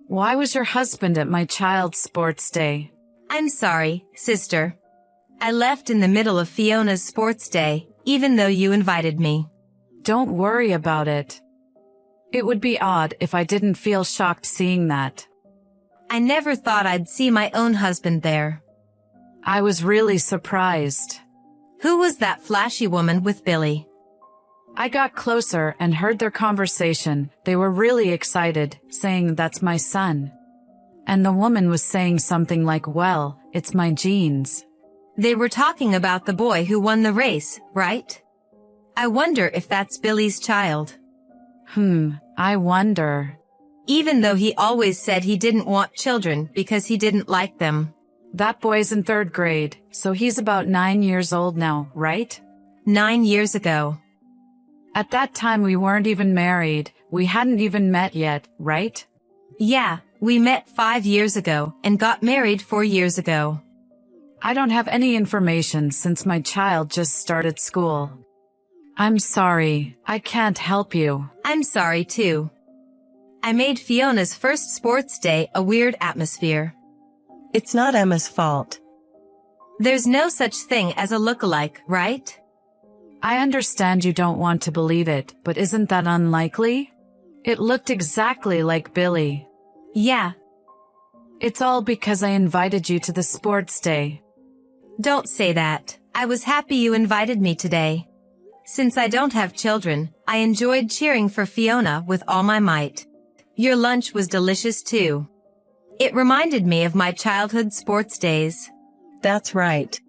Why was your husband at my child's sports day? I'm sorry, sister. I left in the middle of Fiona's sports day, even though you invited me. Don't worry about it. It would be odd if I didn't feel shocked seeing that. I never thought I'd see my own husband there. I was really surprised. Who was that flashy woman with Billy? I got closer and heard their conversation. They were really excited, saying that's my son. And the woman was saying something like, well, it's my genes. They were talking about the boy who won the race, right? I wonder if that's Billy's child. I wonder. Even though he always said he didn't want children because he didn't like them. That boy's in 3rd grade, so he's about 9 years old now, right? 9 years ago. At that time we weren't even married. We hadn't even met yet, right? Yeah, we met 5 years ago and got married 4 years ago. I don't have any information since my child just started school. I'm sorry, I can't help you. I'm sorry too. I made Fiona's first sports day a weird atmosphere. It's not Emma's fault. There's no such thing as a lookalike, right? I understand you don't want to believe it, but isn't that unlikely? It looked exactly like Billy. Yeah. It's all because I invited you to the sports day. Don't say that. I was happy you invited me today. Since I don't have children, I enjoyed cheering for Fiona with all my might. Your lunch was delicious too. It reminded me of my childhood sports days. That's right.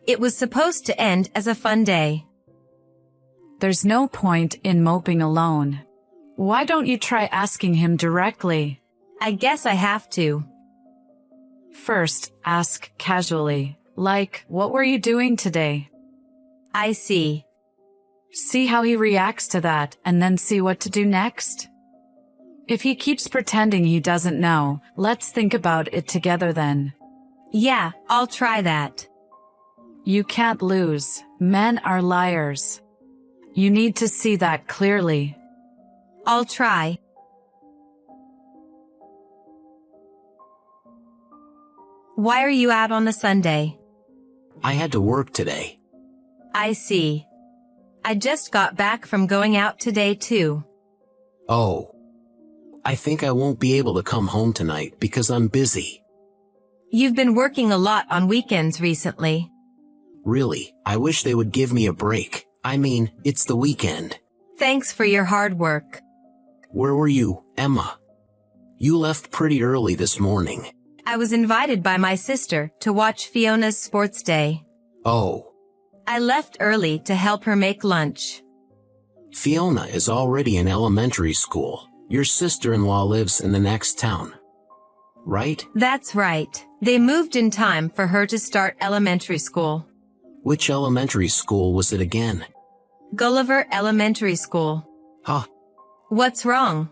It was supposed to end as a fun day. There's no point in moping alone. Why don't you try asking him directly? I guess I have to. First, ask casually, like, what were you doing today? I see. See how he reacts to that, and then see what to do next? If he keeps pretending he doesn't know, let's think about it together then. Yeah, I'll try that. You can't lose. Men are liars. You need to see that clearly. I'll try. Why are you out on a Sunday? I had to work today. I see. I just got back from going out today too. Oh. I think I won't be able to come home tonight because I'm busy. You've been working a lot on weekends recently. Really, I wish they would give me a break. I mean, it's the weekend. Thanks for your hard work. Where were you, Emma? You left pretty early this morning. I was invited by my sister to watch Fiona's sports day. Oh. I left early to help her make lunch. Fiona is already in elementary school. Your sister-in-law lives in the next town. Right? That's right. They moved in time for her to start elementary school. Which elementary school was it again? Gulliver Elementary School. Huh. What's wrong?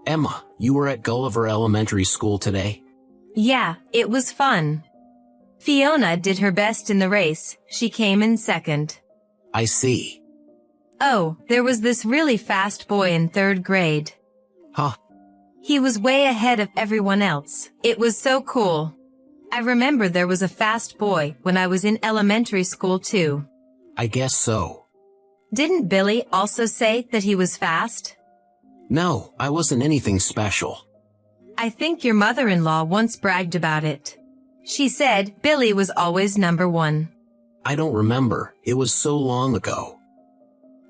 Emma, you were at Gulliver Elementary School today? Yeah, it was fun. Fiona did her best in the race. She came in second. I see. Oh, there was this really fast boy in 3rd grade. Huh. He was way ahead of everyone else. It was so cool. I remember there was a fast boy when I was in elementary school too. I guess so. Didn't Billy also say that he was fast? No, I wasn't anything special. I think your mother-in-law once bragged about it. She said Billy was always number 1. I don't remember. It was so long ago.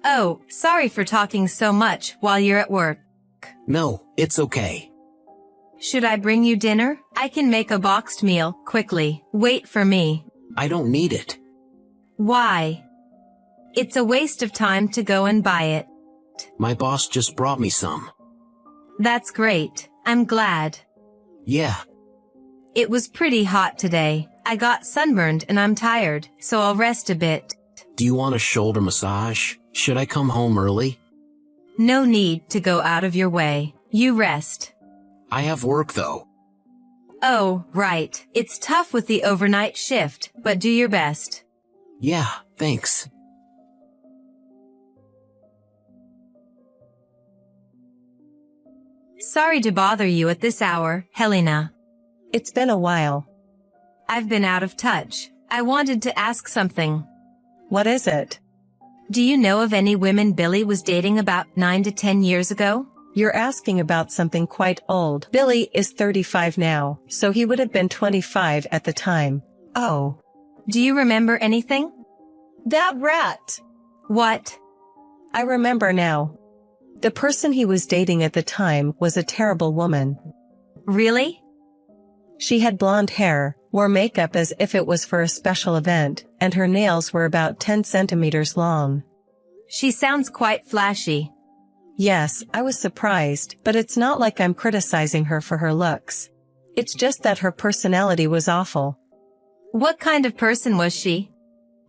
Oh, sorry for talking so much while you're at work. No, it's okay. Should I bring you dinner? I can make a boxed meal quickly. Wait for me. I don't need it. Why? It's a waste of time to go and buy it. My boss just brought me some. That's great. I'm glad. Yeah. It was pretty hot today. I got sunburned and I'm tired, so I'll rest a bit. Do you want a shoulder massage? Should I come home early? No need to go out of your way. You rest. I have work though. Oh, right. It's tough with the overnight shift, but do your best. Yeah, thanks. Sorry to bother you at this hour, Helena. It's been a while. I've been out of touch. I wanted to ask something. What is it? Do you know of any women Billy was dating about 9 to 10 years ago? You're asking about something quite old. Billy is 35 now, so he would have been 25 at the time. Oh. Do you remember anything? That rat! What? I remember now. The person he was dating at the time was a terrible woman. Really? She had blonde hair, wore makeup as if it was for a special event, and her nails were about 10 centimeters long. She sounds quite flashy. Yes, I was surprised, but it's not like I'm criticizing her for her looks. It's just that her personality was awful. What kind of person was she?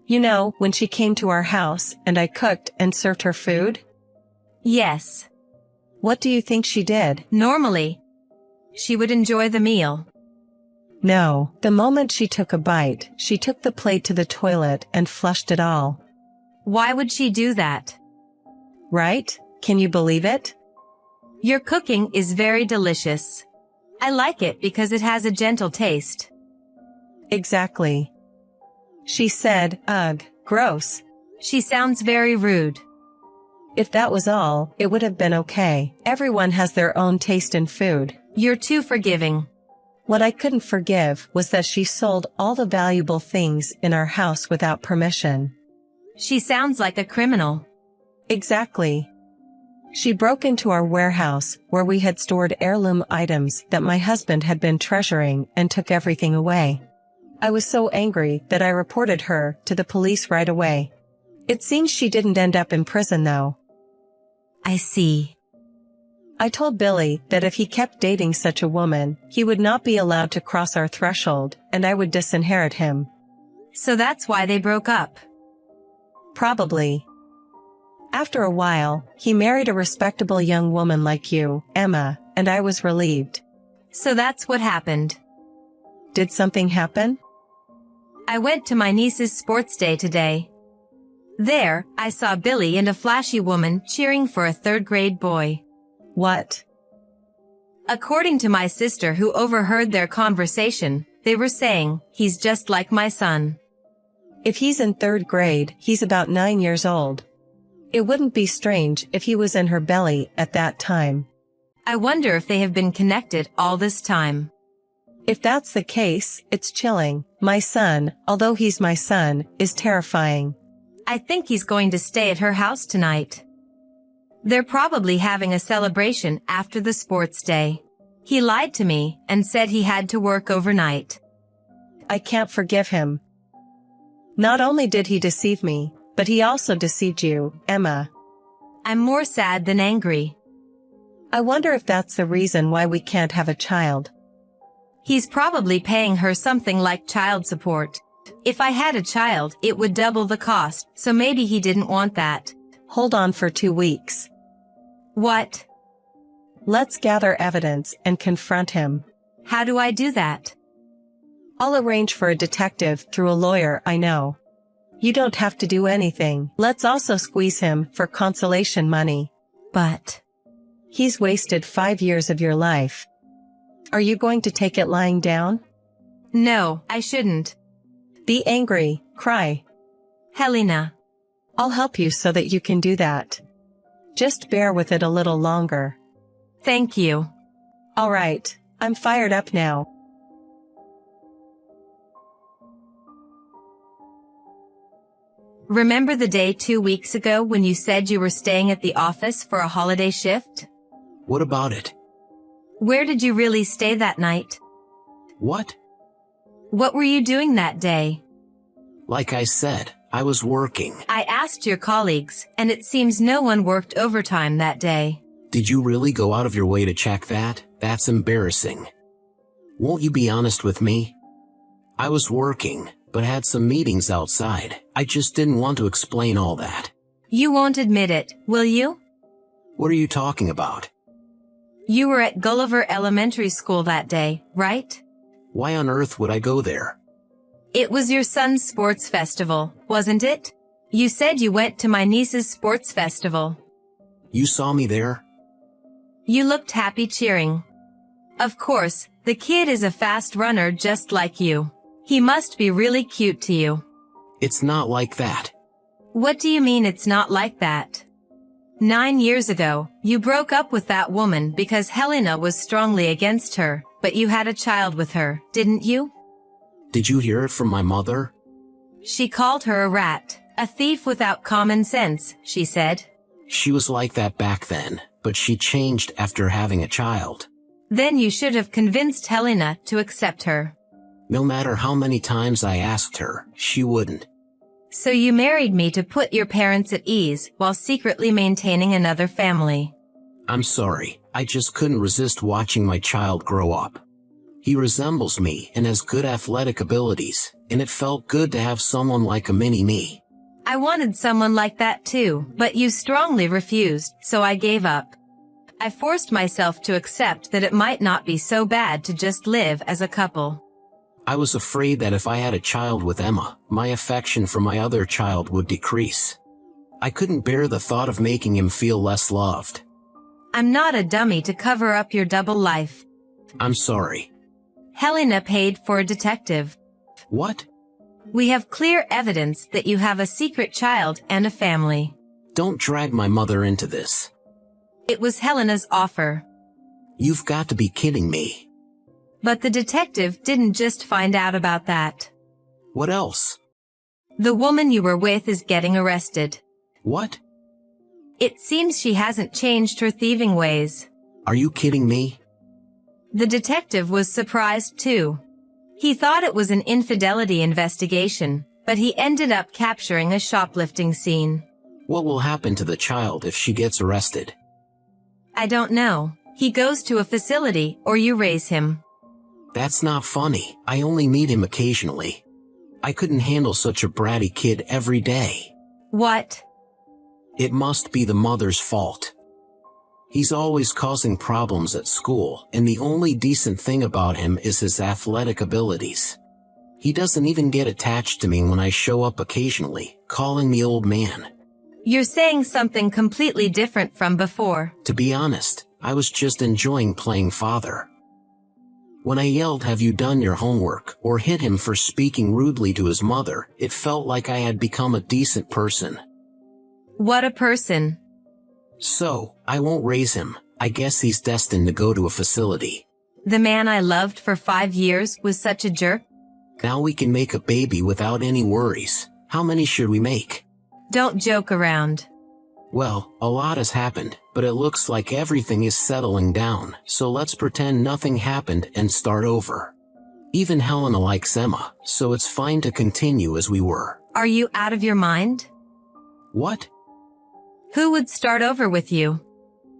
You know, when she came to our house and I cooked and served her food? Yes. What do you think she did? Normally, she would enjoy the meal. No, the moment she took a bite, she took the plate to the toilet and flushed it all. Why would she do that? Right? Can you believe it? Your cooking is very delicious. I like it because it has a gentle taste. Exactly. She said, ugh, gross. She sounds very rude. If that was all, it would have been okay. Everyone has their own taste in food. You're too forgiving. What I couldn't forgive was that she sold all the valuable things in our house without permission. She sounds like a criminal. Exactly. She broke into our warehouse, where we had stored heirloom items that my husband had been treasuring, and took everything away. I was so angry that I reported her to the police right away. It seems she didn't end up in prison though. I see. I told Billy that if he kept dating such a woman, he would not be allowed to cross our threshold, and I would disinherit him. So that's why they broke up. Probably. After a while, he married a respectable young woman like you, Emma, and I was relieved. So that's what happened. Did something happen? I went to my niece's sports day today. There, I saw Billy and a flashy woman cheering for a third-grade boy. What? According to my sister who overheard their conversation, they were saying, he's just like my son. If he's in third grade, he's about 9 years old. It wouldn't be strange if he was in her belly at that time. I wonder if they have been connected all this time. If that's the case, it's chilling. My son, although he's my son, is terrifying. I think he's going to stay at her house tonight. They're probably having a celebration after the sports day. He lied to me and said he had to work overnight. I can't forgive him. Not only did he deceive me, but he also deceived you, Emma. I'm more sad than angry. I wonder if that's the reason why we can't have a child. He's probably paying her something like child support. If I had a child, it would double the cost, so maybe he didn't want that. Hold on for 2 weeks. What? Let's gather evidence and confront him. How do I do that? I'll arrange for a detective through a lawyer I know. You don't have to do anything. Let's also squeeze him for consolation money. But he's wasted 5 years of your life. Are you going to take it lying down? No, I shouldn't. Be angry, cry. Helena. I'll help you so that you can do that. Just bear with it a little longer. Thank you. All right, I'm fired up now. Remember the day 2 weeks ago when you said you were staying at the office for a holiday shift? What about it? Where did you really stay that night? What? What were you doing that day? Like I said, I was working. I asked your colleagues, and it seems no one worked overtime that day. Did you really go out of your way to check that? That's embarrassing. Won't you be honest with me? I was working, but had some meetings outside. I just didn't want to explain all that. You won't admit it, will you? What are you talking about? You were at Gulliver Elementary School that day, right? Why on earth would I go there? It was your son's sports festival, wasn't it? You said you went to my niece's sports festival. You saw me there? You looked happy cheering. Of course, the kid is a fast runner just like you. He must be really cute to you. It's not like that. What do you mean it's not like that? 9 years ago, you broke up with that woman because Helena was strongly against her, but you had a child with her, didn't you? Did you hear it from my mother? She called her a rat, a thief without common sense, she said. She was like that back then, but she changed after having a child. Then you should have convinced Helena to accept her. No matter how many times I asked her, she wouldn't. So you married me to put your parents at ease while secretly maintaining another family. I'm sorry, I just couldn't resist watching my child grow up. He resembles me and has good athletic abilities, and it felt good to have someone like a mini-me. I wanted someone like that too, but you strongly refused, so I gave up. I forced myself to accept that it might not be so bad to just live as a couple. I was afraid that if I had a child with Emma, my affection for my other child would decrease. I couldn't bear the thought of making him feel less loved. I'm not a dummy to cover up your double life. I'm sorry. Helena paid for a detective. What? We have clear evidence that you have a secret child and a family. Don't drag my mother into this. It was Helena's offer. You've got to be kidding me. But the detective didn't just find out about that. What else? The woman you were with is getting arrested. What? It seems she hasn't changed her thieving ways. Are you kidding me? The detective was surprised too. He thought it was an infidelity investigation, but he ended up capturing a shoplifting scene. What will happen to the child if she gets arrested? I don't know. He goes to a facility or you raise him. That's not funny. I only meet him occasionally. I couldn't handle such a bratty kid every day. What? It must be the mother's fault. He's always causing problems at school, and the only decent thing about him is his athletic abilities. He doesn't even get attached to me when I show up occasionally, calling me old man. You're saying something completely different from before. To be honest, I was just enjoying playing father. When I yelled, "Have you done your homework?" or hit him for speaking rudely to his mother, it felt like I had become a decent person. What a person. So, I won't raise him. I guess he's destined to go to a facility. The man I loved for 5 years was such a jerk. Now we can make a baby without any worries. How many should we make? Don't joke around. Well, a lot has happened, but it looks like everything is settling down, so let's pretend nothing happened and start over. Even Helena likes Emma, so it's fine to continue as we were. Are you out of your mind? What? Who would start over with you?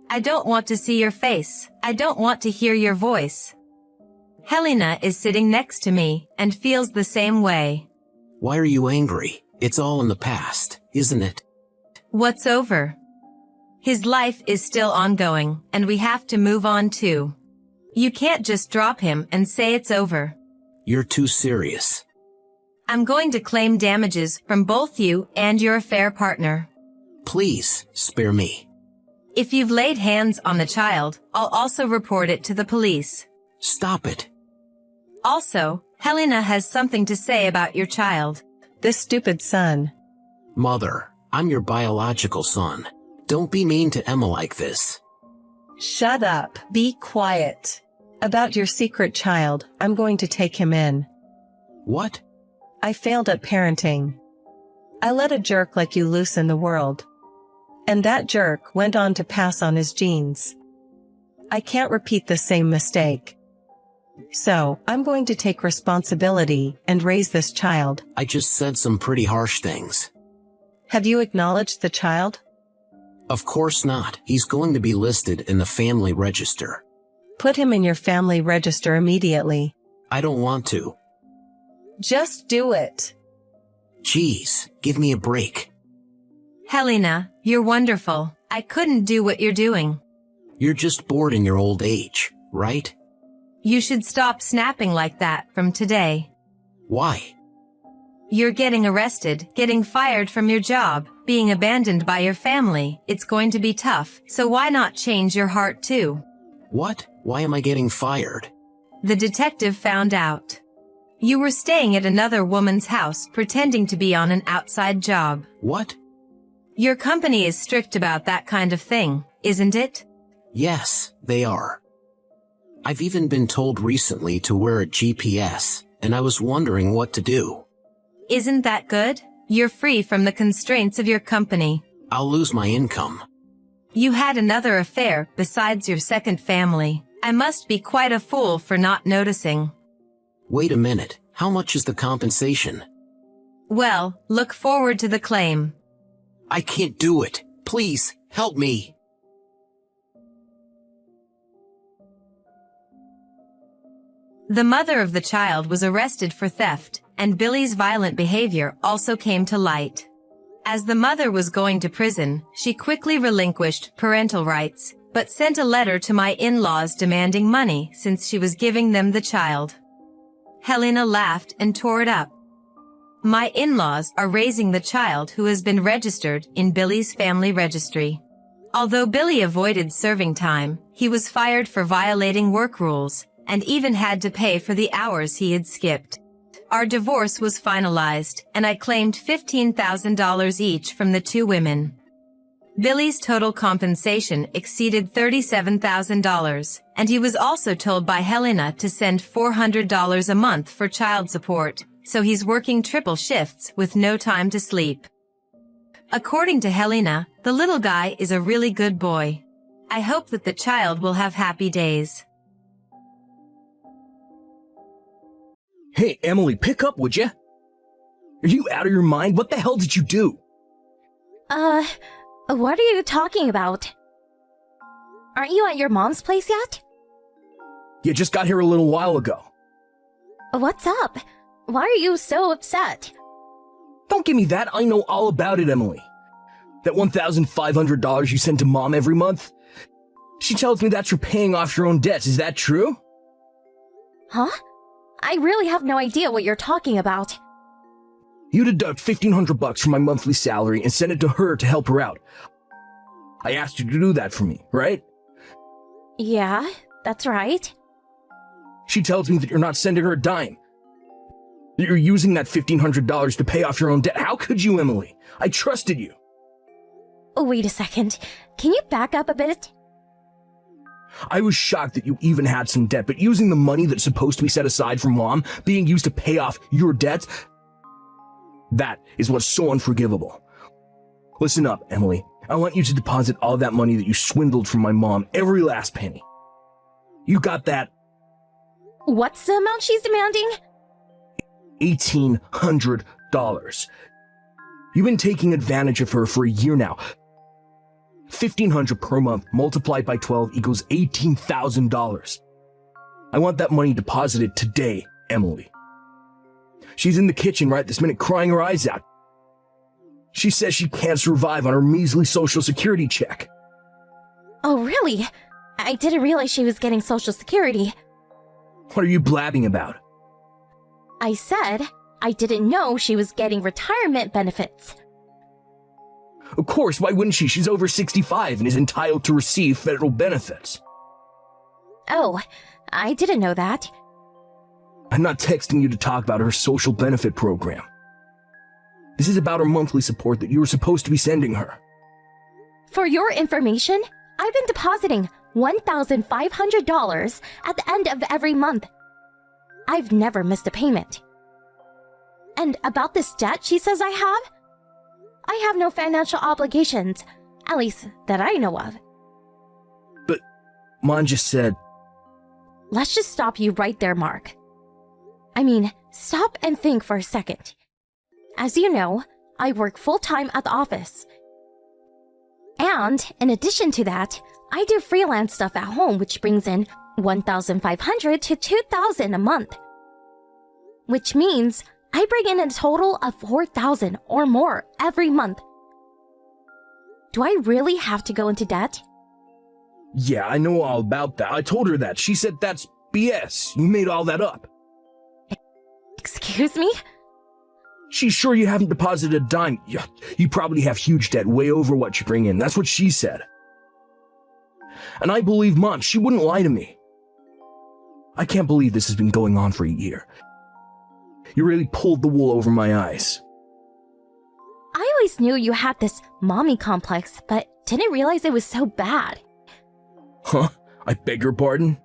I don't want to see your face. I don't want to hear your voice. Helena is sitting next to me and feels the same way. Why are you angry? It's all in the past, isn't it? What's over? His life is still ongoing, and we have to move on too. You can't just drop him and say it's over. You're too serious. I'm going to claim damages from both you and your affair partner. Please, spare me. If you've laid hands on the child, I'll also report it to the police. Stop it. Also, Helena has something to say about your child. This stupid son. Mother, I'm your biological son. Don't be mean to Emma like this. Shut up. Be quiet. About your secret child, I'm going to take him in. What? I failed at parenting. I let a jerk like you loose in the world. And that jerk went on to pass on his genes. I can't repeat the same mistake. So, I'm going to take responsibility and raise this child. I just said some pretty harsh things. Have you acknowledged the child? Of course not. He's going to be listed in the family register. Put him in your family register immediately. I don't want to. Just do it. Jeez, give me a break. Helena, you're wonderful. I couldn't do what you're doing. You're just bored in your old age, right? You should stop snapping like that from today. Why? You're getting arrested, getting fired from your job, being abandoned by your family. It's going to be tough, so why not change your heart too? What? Why am I getting fired? The detective found out. You were staying at another woman's house pretending to be on an outside job. What? Your company is strict about that kind of thing, isn't it? Yes, they are. I've even been told recently to wear a GPS, and I was wondering what to do. Isn't that good? You're free from the constraints of your company. I'll lose my income. You had another affair besides your second family. I must be quite a fool for not noticing. Wait a minute, how much is the compensation? Well, look forward to the claim. I can't do it. Please, help me. The mother of the child was arrested for theft, and Billy's violent behavior also came to light. As the mother was going to prison, she quickly relinquished parental rights, but sent a letter to my in-laws demanding money since she was giving them the child. Helena laughed and tore it up. My in-laws are raising the child who has been registered in Billy's family registry. Although Billy avoided serving time, he was fired for violating work rules, and even had to pay for the hours he had skipped. Our divorce was finalized, and I claimed $15,000 each from the two women. Billy's total compensation exceeded $37,000, and he was also told by Helena to send $400 a month for child support, so he's working triple shifts with no time to sleep. According to Helena, the little guy is a really good boy. I hope that the child will have happy days. Hey, Emily, pick up, would ya? Are you out of your mind? What the hell did you do? What are you talking about? Aren't you at your mom's place yet? You just got here a little while ago. What's up? Why are you so upset? Don't give me that. I know all about it, Emily. That $1,500 you send to Mom every month? She tells me that's for paying off your own debts. Is that true? Huh? I really have no idea what you're talking about. You deduct $1,500 from my monthly salary and send it to her to help her out. I asked you to do that for me, right? Yeah, that's right. She tells me that you're not sending her a dime. That you're using that $1,500 to pay off your own debt. How could you, Emily? I trusted you. Wait a second. Can you back up a bit? I was shocked that you even had some debt, but using the money that's supposed to be set aside for Mom being used to pay off your debts, that is what's so unforgivable. Listen up, Emily. I want you to deposit all that money that you swindled from my mom, every last penny. You got that? What's the amount she's demanding? $1,800. You've been taking advantage of her for a year now. $1,500 per month multiplied by 12 equals $18,000. I want that money deposited today, Emily. She's in the kitchen right this minute crying her eyes out. She says she can't survive on her measly Social Security check. Oh, really? I didn't realize she was getting Social Security. What are you blabbing about? I said I didn't know she was getting retirement benefits. Of course, why wouldn't she? She's over 65 and is entitled to receive federal benefits. Oh, I didn't know that. I'm not texting you to talk about her social benefit program. This is about her monthly support that you were supposed to be sending her. For your information, I've been depositing $1,500 at the end of every month. I've never missed a payment. And about this debt she says I have no financial obligations, at least that I know of. But Mom just said... Let's just stop you right there, Mark. I mean, stop and think for a second. As you know, I work full-time at the office. And in addition to that, I do freelance stuff at home, which brings in $1,500 to $2,000 a month. Which means I bring in a total of $4,000 or more every month. Do I really have to go into debt? Yeah, I know all about that. I told her that. She said that's BS. You made all that up. Excuse me? She's sure you haven't deposited a dime. You probably have huge debt way over what you bring in. That's what she said. And I believe Mom. She wouldn't lie to me. I can't believe this has been going on for a year. You really pulled the wool over my eyes. I always knew you had this mommy complex, but didn't realize it was so bad. Huh? I beg your pardon?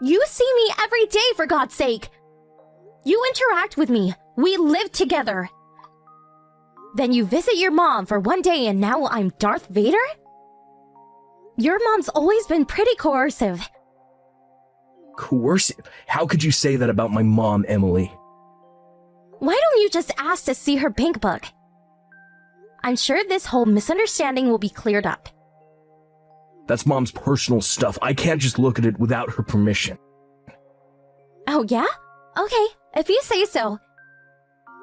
You see me every day, for God's sake! You interact with me. We live together. Then you visit your mom for one day and now I'm Darth Vader? Your mom's always been pretty coercive. Coercive? How could you say that about my mom, Emily? Why don't you just ask to see her bank book? I'm sure this whole misunderstanding will be cleared up. That's Mom's personal stuff. I can't just look at it without her permission. Oh yeah? Okay, if you say so.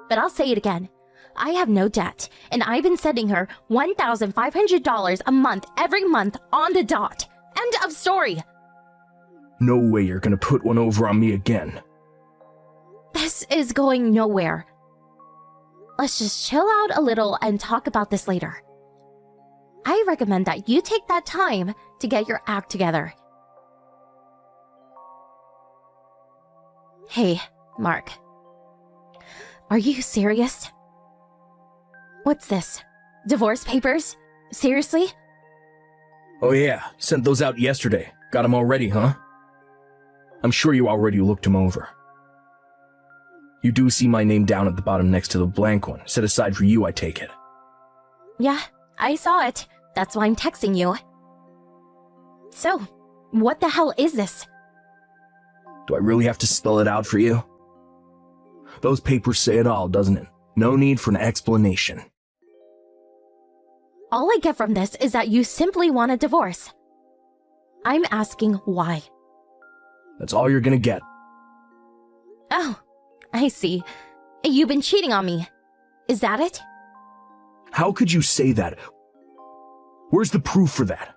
But I'll say it again. I have no debt, and I've been sending her $1,500 a month every month on the dot. End of story. No way you're gonna put one over on me again. This is going nowhere. Let's just chill out a little and talk about this later. I recommend that you take that time to get your act together. Hey, Mark. Are you serious? What's this? Divorce papers? Seriously? Oh yeah, sent those out yesterday. Got them already, huh? I'm sure you already looked them over. You do see my name down at the bottom next to the blank one, set aside for you, I take it. Yeah, I saw it. That's why I'm texting you. So, what the hell is this? Do I really have to spell it out for you? Those papers say it all, doesn't it? No need for an explanation. All I get from this is that you simply want a divorce. I'm asking why. That's all you're gonna get. Oh, I see. You've been cheating on me. Is that it? How could you say that? Where's the proof for that?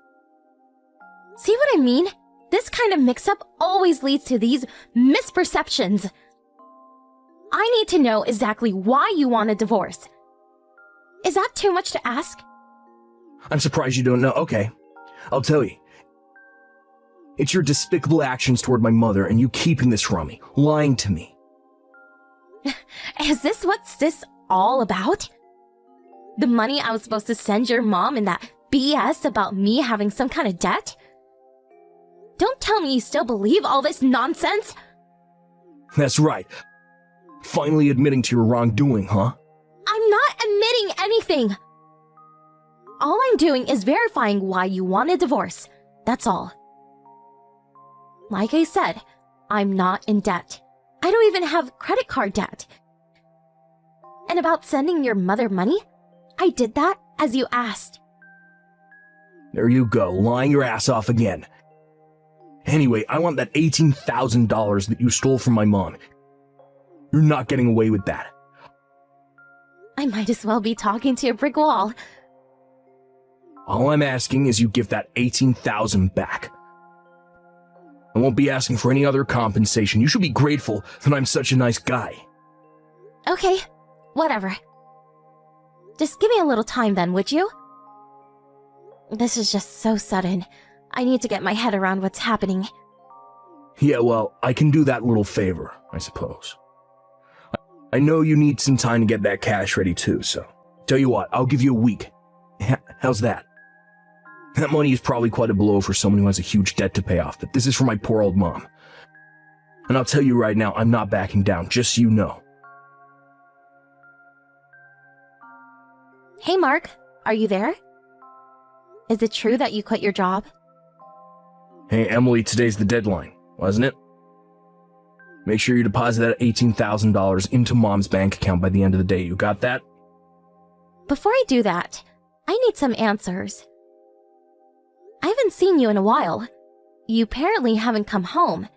See what I mean? This kind of mix-up always leads to these misperceptions. I need to know exactly why you want a divorce. Is that too much to ask? I'm surprised you don't know. Okay, I'll tell you. It's your despicable actions toward my mother and you keeping this from me, lying to me. Is this what's this all about? The money I was supposed to send your mom and that BS about me having some kind of debt? Don't tell me you still believe all this nonsense! That's right. Finally admitting to your wrongdoing, huh? I'm not admitting anything! All I'm doing is verifying why you want a divorce. That's all. Like I said, I'm not in debt. I don't even have credit card debt. And about sending your mother money, I did that as you asked. There you go, lying your ass off again. Anyway, I want that $18,000 that you stole from my mom. You're not getting away with that. I might as well be talking to a brick wall. All I'm asking is you give that $18,000 back. I won't be asking for any other compensation. You should be grateful that I'm such a nice guy. Okay, whatever. Just give me a little time then, would you? This is just so sudden. I need to get my head around what's happening. Yeah, well, I can do that little favor, I suppose. I know you need some time to get that cash ready too, so tell you what, I'll give you a week. How's that? That money is probably quite a blow for someone who has a huge debt to pay off, but this is for my poor old mom. And I'll tell you right now, I'm not backing down, just so you know. Hey Mark, are you there? Is it true that you quit your job? Hey Emily, today's the deadline, wasn't it? Make sure you deposit that $18,000 into Mom's bank account by the end of the day, you got that? Before I do that, I need some answers. I haven't seen you in a while. You apparently haven't come home.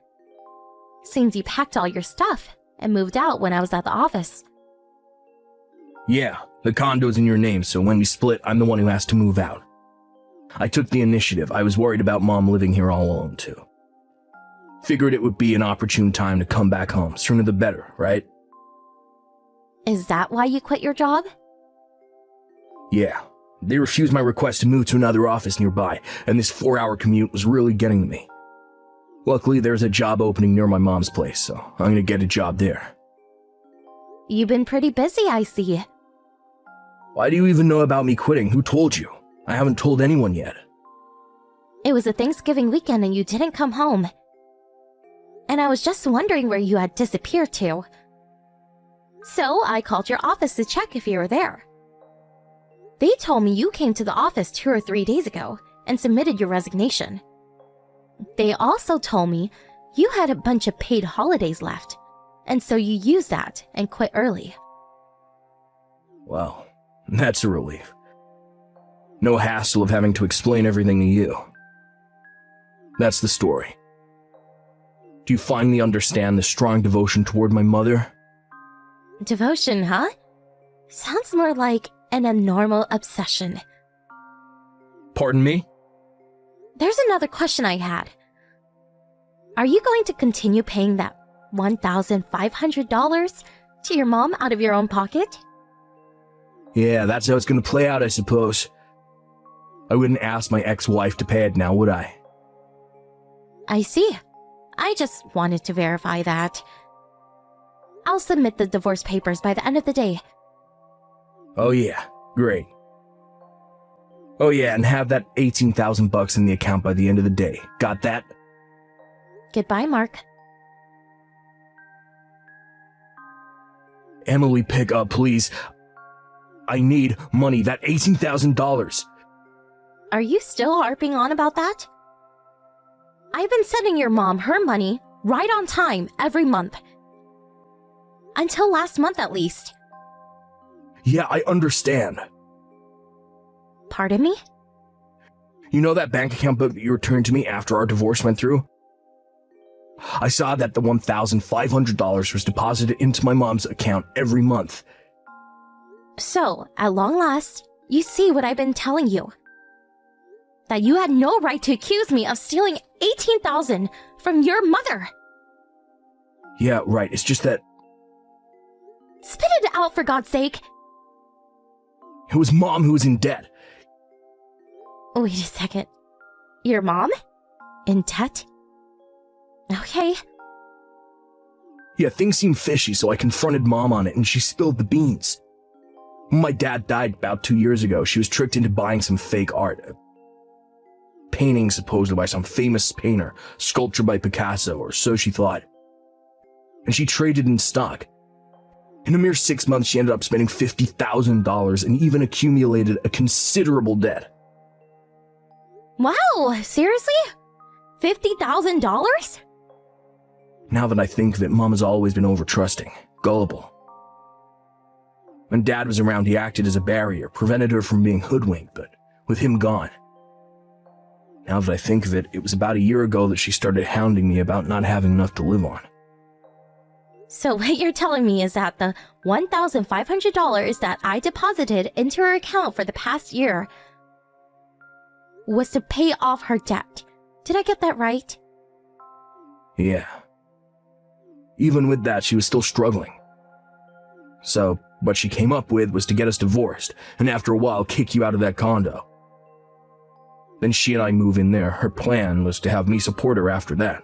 Seems you packed all your stuff and moved out when I was at the office. Yeah, the condo's in your name, so when we split, I'm the one who has to move out. I took the initiative. I was worried about Mom living here all alone, too. Figured it would be an opportune time to come back home. Sooner the better, right? Is that why you quit your job? Yeah, they refused my request to move to another office nearby, and this 4-hour commute was really getting to me. Luckily, there's a job opening near my mom's place, so I'm gonna get a job there. You've been pretty busy, I see. Why do you even know about me quitting? Who told you? I haven't told anyone yet. It was a Thanksgiving weekend and you didn't come home. And I was just wondering where you had disappeared to. So I called your office to check if you were there. They told me you came to the office 2 or 3 days ago and submitted your resignation. They also told me you had a bunch of paid holidays left, and so you used that and quit early. Well, that's a relief. No hassle of having to explain everything to you. That's the story. Do you finally understand the strong devotion toward my mother? Devotion, huh? Sounds more like an abnormal obsession. Pardon me? There's another question I had. Are you going to continue paying that $1,500 to your mom out of your own pocket? Yeah, that's how it's gonna play out, I suppose. I wouldn't ask my ex-wife to pay it now, would I? I see. I just wanted to verify that. I'll submit the divorce papers by the end of the day. Oh yeah, great. Oh yeah, and have that $18,000 in the account by the end of the day. Got that? Goodbye, Mark. Emily, pick up, please. I need money, that $18,000. Are you still harping on about that? I've been sending your mom her money right on time every month. Until last month at least. Yeah, I understand. Pardon me? You know that bank account book that you returned to me after our divorce went through? I saw that the $1,500 was deposited into my mom's account every month. So, at long last, you see what I've been telling you. That you had no right to accuse me of stealing $18,000 from your mother. Yeah, right, it's just that Spit it out, for God's sake. it was Mom who was in debt. Wait a second. Your mom? In debt? Okay. Yeah, things seemed fishy, so I confronted Mom on it and she spilled the beans. When my dad died about 2 years ago, she was tricked into buying some fake art. A painting supposedly by some famous painter, sculpture by Picasso, or so she thought. And she traded in stock. In a mere 6 months, she ended up spending $50,000 and even accumulated a considerable debt. Wow, seriously? $50,000? Now that I think of it, Mom has always been over-trusting, gullible. When Dad was around, he acted as a barrier, prevented her from being hoodwinked, but with him gone. Now that I think of it, it was about a year ago that she started hounding me about not having enough to live on. So what you're telling me is that the $1,500 that I deposited into her account for the past year was to pay off her debt. Did I get that right? Yeah. Even with that, she was still struggling. So, what she came up with was to get us divorced, and after a while kick you out of that condo. Then she and I move in there. Her plan was to have me support her after that.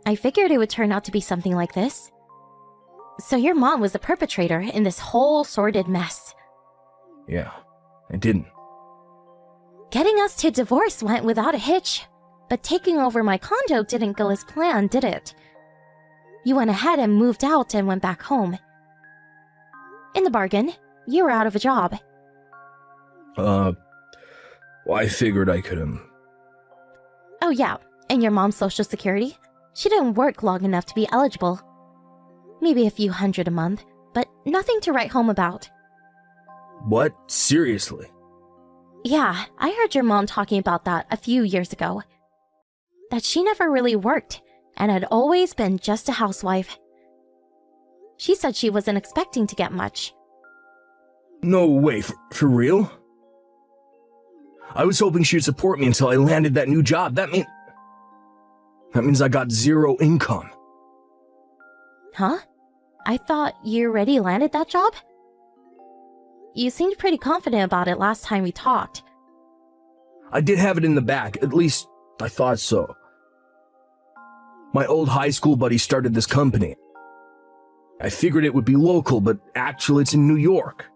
I figured it would turn out to be something like this. So your mom was the perpetrator in this whole sordid mess. Yeah, I didn't. Getting us to divorce went without a hitch, but taking over my condo didn't go as planned, did it? You went ahead and moved out and went back home. In the bargain, you were out of a job. Well, I figured I could, Oh yeah, and your mom's social security? She didn't work long enough to be eligible. Maybe a few hundred a month, but nothing to write home about. What? Seriously? Yeah, I heard your mom talking about that a few years ago. That she never really worked, and had always been just a housewife. She said she wasn't expecting to get much. No way, for real? I was hoping she'd support me until I landed that new job. That means I got zero income. Huh? I thought you already landed that job? You seemed pretty confident about it last time we talked. I did have it in the back, at least I thought so. My old high school buddy started this company. I figured it would be local, but actually it's in New York.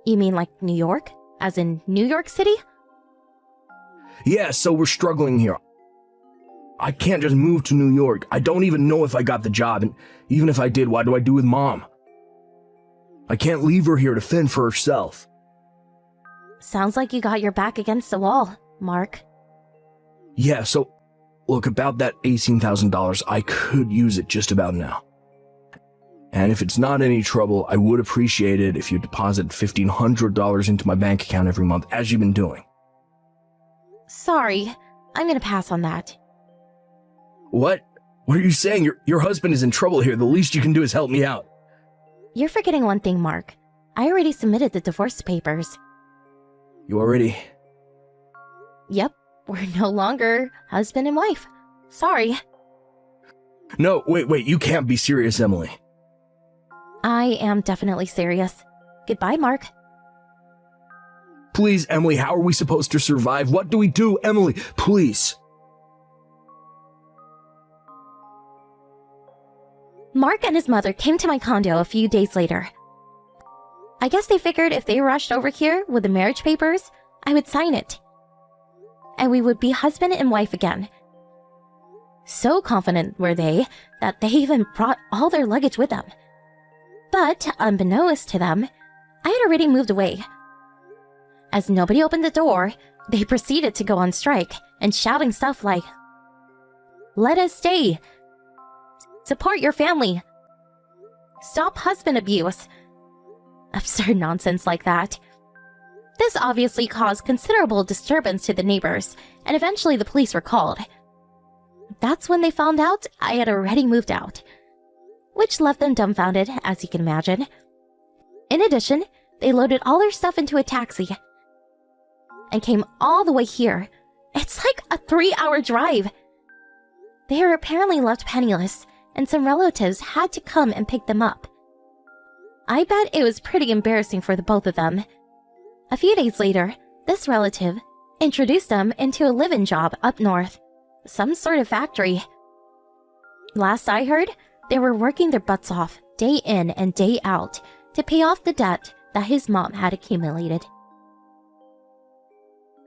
You mean like New York? As in New York City? Yeah, so we're struggling here. I can't just move to New York. I don't even know if I got the job, and even if I did, what do I do with Mom? I can't leave her here to fend for herself. Sounds like you got your back against the wall, Mark. Yeah, so, look, about that $18,000, I could use it just about now. And if it's not any trouble, I would appreciate it if you deposit $1,500 into my bank account every month, as you've been doing. Sorry, I'm gonna pass on that. What? What are you saying? Your husband is in trouble here. The least you can do is help me out. You're forgetting one thing, Mark. I already submitted the divorce papers. You already? Yep, we're no longer husband and wife. Sorry. No, wait, you can't be serious, Emily. I am definitely serious. Goodbye, Mark. Please, Emily, how are we supposed to survive? What do we do, Emily? Please. Mark and his mother came to my condo a few days later. I guess they figured if they rushed over here with the marriage papers, I would sign it. And we would be husband and wife again. So confident were they that they even brought all their luggage with them. But, unbeknownst to them, I had already moved away. As nobody opened the door, they proceeded to go on strike and shouting stuff like, "Let us stay! Support your family! Stop husband abuse!" Absurd nonsense like that. This obviously caused considerable disturbance to the neighbors, and eventually the police were called. That's when they found out I had already moved out, which left them dumbfounded, as you can imagine. In addition, they loaded all their stuff into a taxi and came all the way here. It's like a 3-hour drive. They were apparently left penniless, and some relatives had to come and pick them up. I bet it was pretty embarrassing for the both of them. A few days later, this relative introduced them into a live-in job up north, some sort of factory. Last I heard, they were working their butts off, day in and day out, to pay off the debt that his mom had accumulated.